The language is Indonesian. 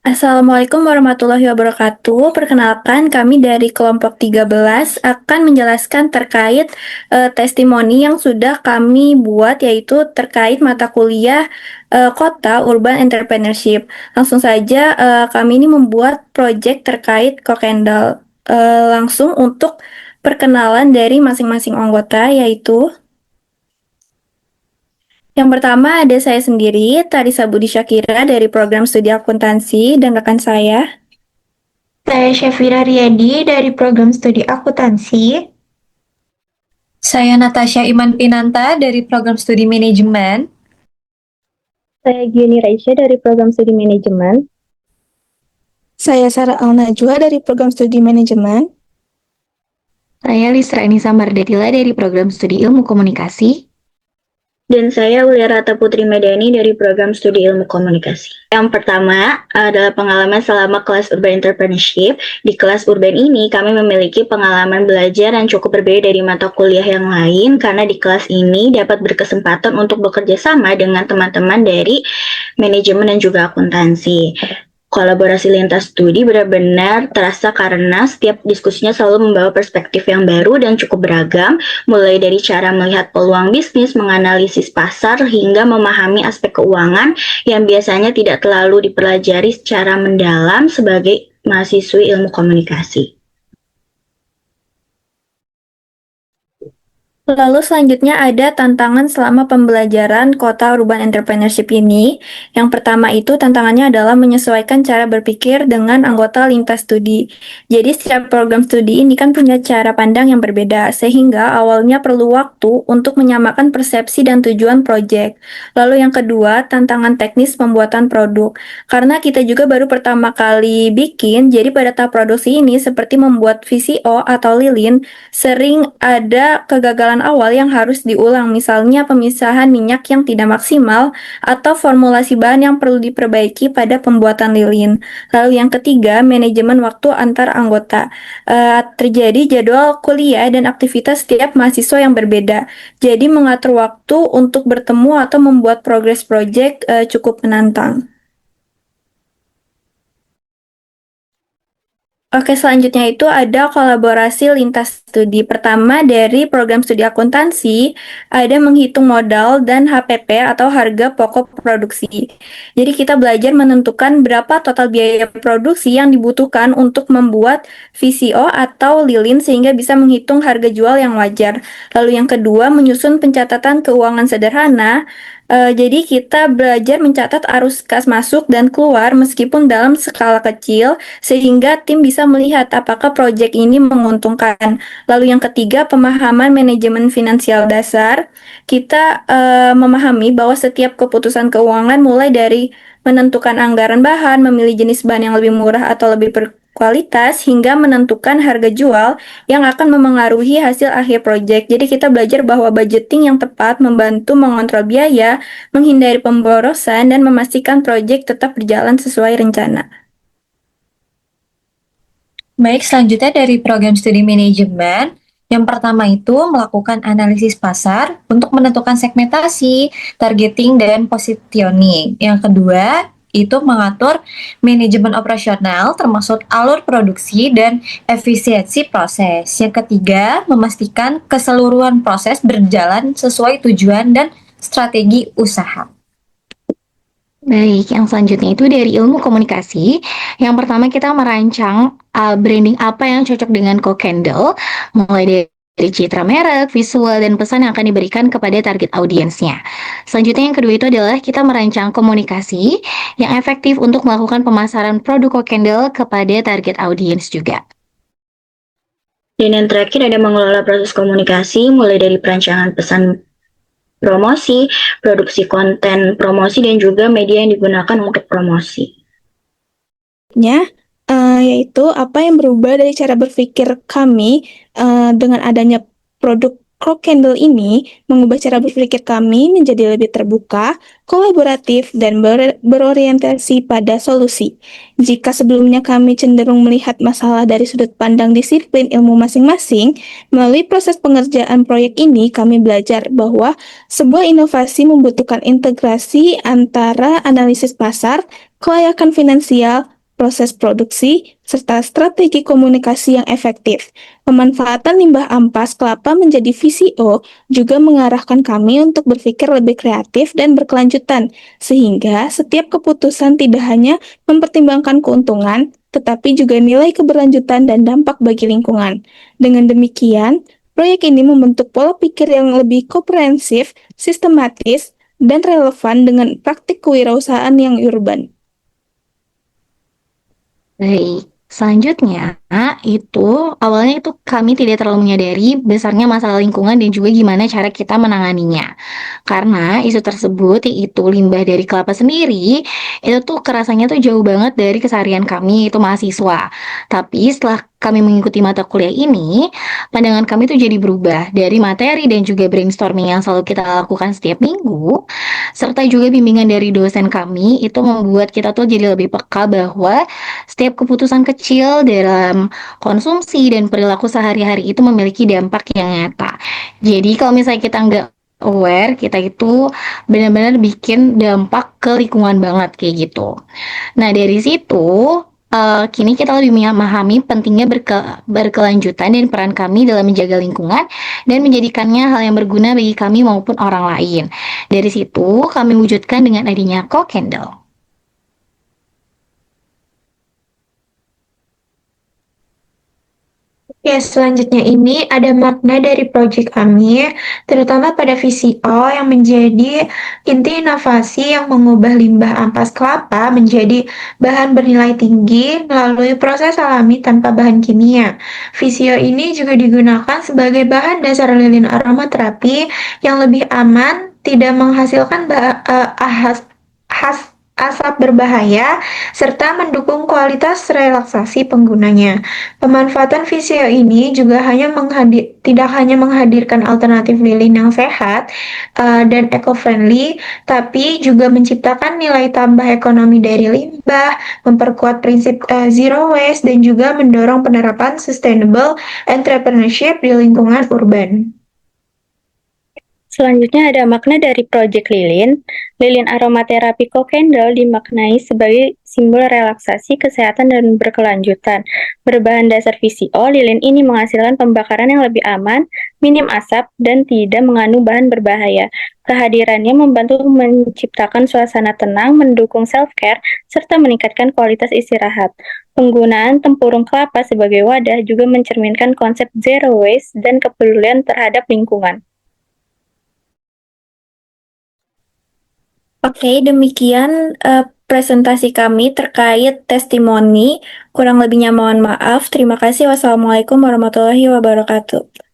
Assalamualaikum warahmatullahi wabarakatuh. Perkenalkan, kami dari kelompok 13 akan menjelaskan terkait testimoni yang sudah kami buat, yaitu terkait mata kuliah Kota Urban Entrepreneurship. Langsung saja, kami ini membuat proyek terkait Kokendal. Langsung untuk perkenalan dari masing-masing anggota, yaitu yang pertama ada saya sendiri, Tarisa Budi Syakira dari program studi akuntansi, dan rekan saya. Saya Syafira Riyadi dari program studi akuntansi. Saya Natasha Iman Pinanta dari program studi manajemen. Saya Giuni Raisya dari program studi manajemen. Saya Sarah Al-Najwa dari program studi manajemen. Saya Lisra Enisa Mardadila dari program studi ilmu komunikasi. Dan saya Uliarata Putri Medani dari program studi ilmu komunikasi. Yang pertama adalah pengalaman selama kelas Urban Entrepreneurship. Di kelas Urban ini kami memiliki pengalaman belajar yang cukup berbeda dari mata kuliah yang lain karena di kelas ini dapat berkesempatan untuk bekerja sama dengan teman-teman dari manajemen dan juga akuntansi. Kolaborasi lintas studi benar-benar terasa karena setiap diskusinya selalu membawa perspektif yang baru dan cukup beragam, mulai dari cara melihat peluang bisnis, menganalisis pasar, hingga memahami aspek keuangan yang biasanya tidak terlalu dipelajari secara mendalam sebagai mahasiswi ilmu komunikasi. Lalu selanjutnya ada tantangan selama pembelajaran Kota Urban Entrepreneurship ini. Yang pertama itu tantangannya adalah menyesuaikan cara berpikir dengan anggota lintas studi. Jadi setiap program studi ini kan punya cara pandang yang berbeda, sehingga awalnya perlu waktu untuk menyamakan persepsi dan tujuan proyek. Lalu yang kedua, tantangan teknis pembuatan produk. Karena kita juga baru pertama kali bikin, jadi pada tahap produksi ini seperti membuat VCO atau lilin, sering ada kegagalan awal yang harus diulang, misalnya pemisahan minyak yang tidak maksimal atau formulasi bahan yang perlu diperbaiki pada pembuatan lilin. Lalu yang ketiga, manajemen waktu antar anggota. Terjadi jadwal kuliah dan aktivitas setiap mahasiswa yang berbeda. Jadi mengatur waktu untuk bertemu atau membuat progress project cukup menantang. Oke, selanjutnya itu ada kolaborasi lintas studi. Pertama, dari program studi akuntansi, ada menghitung modal dan HPP atau harga pokok produksi. Jadi kita belajar menentukan berapa total biaya produksi yang dibutuhkan untuk membuat VCO atau lilin sehingga bisa menghitung harga jual yang wajar. Lalu yang kedua, menyusun pencatatan keuangan sederhana. Jadi kita belajar mencatat arus kas masuk dan keluar meskipun dalam skala kecil, sehingga tim bisa melihat apakah proyek ini menguntungkan. Lalu yang ketiga, pemahaman manajemen finansial dasar. Kita memahami bahwa setiap keputusan keuangan mulai dari menentukan anggaran bahan, memilih jenis bahan yang lebih murah atau lebih berkualitas, hingga menentukan harga jual yang akan memengaruhi hasil akhir proyek. Jadi kita belajar bahwa budgeting yang tepat membantu mengontrol biaya, menghindari pemborosan, dan memastikan proyek tetap berjalan sesuai rencana. Baik, selanjutnya dari program studi manajemen. Yang pertama itu melakukan analisis pasar untuk menentukan segmentasi, targeting, dan positioning. Yang kedua itu mengatur manajemen operasional termasuk alur produksi dan efisiensi proses. Yang ketiga, memastikan keseluruhan proses berjalan sesuai tujuan dan strategi usaha. Baik, yang selanjutnya itu dari ilmu komunikasi. Yang pertama kita merancang branding apa yang cocok dengan Kokendel, mulai dari citra merek, visual, dan pesan yang akan diberikan kepada target audiensnya. Selanjutnya yang kedua itu adalah kita merancang komunikasi yang efektif untuk melakukan pemasaran produk Kokendel kepada target audiens juga. Dan yang terakhir ada mengelola proses komunikasi mulai dari perancangan pesan promosi, produksi konten promosi, dan juga media yang digunakan untuk promosi. Yaitu apa yang berubah dari cara berpikir kami dengan adanya produk Kokendel ini mengubah cara berpikir kami menjadi lebih terbuka, kolaboratif, dan berorientasi pada solusi. Jika sebelumnya kami cenderung melihat masalah dari sudut pandang disiplin ilmu masing-masing, melalui proses pengerjaan proyek ini kami belajar bahwa sebuah inovasi membutuhkan integrasi antara analisis pasar, kelayakan finansial, proses produksi, serta strategi komunikasi yang efektif. Pemanfaatan limbah ampas kelapa menjadi VCO juga mengarahkan kami untuk berpikir lebih kreatif dan berkelanjutan, sehingga setiap keputusan tidak hanya mempertimbangkan keuntungan, tetapi juga nilai keberlanjutan dan dampak bagi lingkungan. Dengan demikian, proyek ini membentuk pola pikir yang lebih komprehensif, sistematis, dan relevan dengan praktik kewirausahaan yang urban. Baik, selanjutnya itu awalnya itu kami tidak terlalu menyadari besarnya masalah lingkungan dan juga gimana cara kita menanganinya. Karena isu tersebut yaitu limbah dari kelapa sendiri itu tuh kerasanya tuh jauh banget dari keseharian kami itu mahasiswa. Tapi setelah kami mengikuti mata kuliah ini, pandangan kami tuh jadi berubah dari materi dan juga brainstorming yang selalu kita lakukan setiap minggu, serta juga bimbingan dari dosen kami itu membuat kita tuh jadi lebih peka bahwa setiap keputusan kecil dalam konsumsi dan perilaku sehari-hari itu memiliki dampak yang nyata. Jadi kalau misalnya kita nggak aware, kita itu benar-benar bikin dampak ke lingkungan banget kayak gitu. Nah dari situ, kini kita lebih memahami pentingnya berkelanjutan dan peran kami dalam menjaga lingkungan dan menjadikannya hal yang berguna bagi kami maupun orang lain. Dari situ, kami wujudkan dengan adanya Co-Candle. Ya, selanjutnya ini ada makna dari proyek kami, terutama pada VCO yang menjadi inti inovasi yang mengubah limbah ampas kelapa menjadi bahan bernilai tinggi melalui proses alami tanpa bahan kimia. VCO ini juga digunakan sebagai bahan dasar lilin aromaterapi yang lebih aman, tidak menghasilkan asap berbahaya, serta mendukung kualitas relaksasi penggunanya. Pemanfaatan VCO ini juga tidak hanya menghadirkan alternatif lilin yang sehat dan eco-friendly, tapi juga menciptakan nilai tambah ekonomi dari limbah, memperkuat prinsip zero waste, dan juga mendorong penerapan sustainable entrepreneurship di lingkungan urban. Selanjutnya ada makna dari proyek lilin. Lilin aromaterapi Co-Candle dimaknai sebagai simbol relaksasi, kesehatan, dan berkelanjutan. Berbahan dasar VCO, lilin ini menghasilkan pembakaran yang lebih aman, minim asap, dan tidak mengandung bahan berbahaya. Kehadirannya membantu menciptakan suasana tenang, mendukung self-care, serta meningkatkan kualitas istirahat. Penggunaan tempurung kelapa sebagai wadah juga mencerminkan konsep zero waste dan kepedulian terhadap lingkungan. Oke, demikian presentasi kami terkait testimoni. Kurang lebihnya mohon maaf. Terima kasih. Wassalamualaikum warahmatullahi wabarakatuh.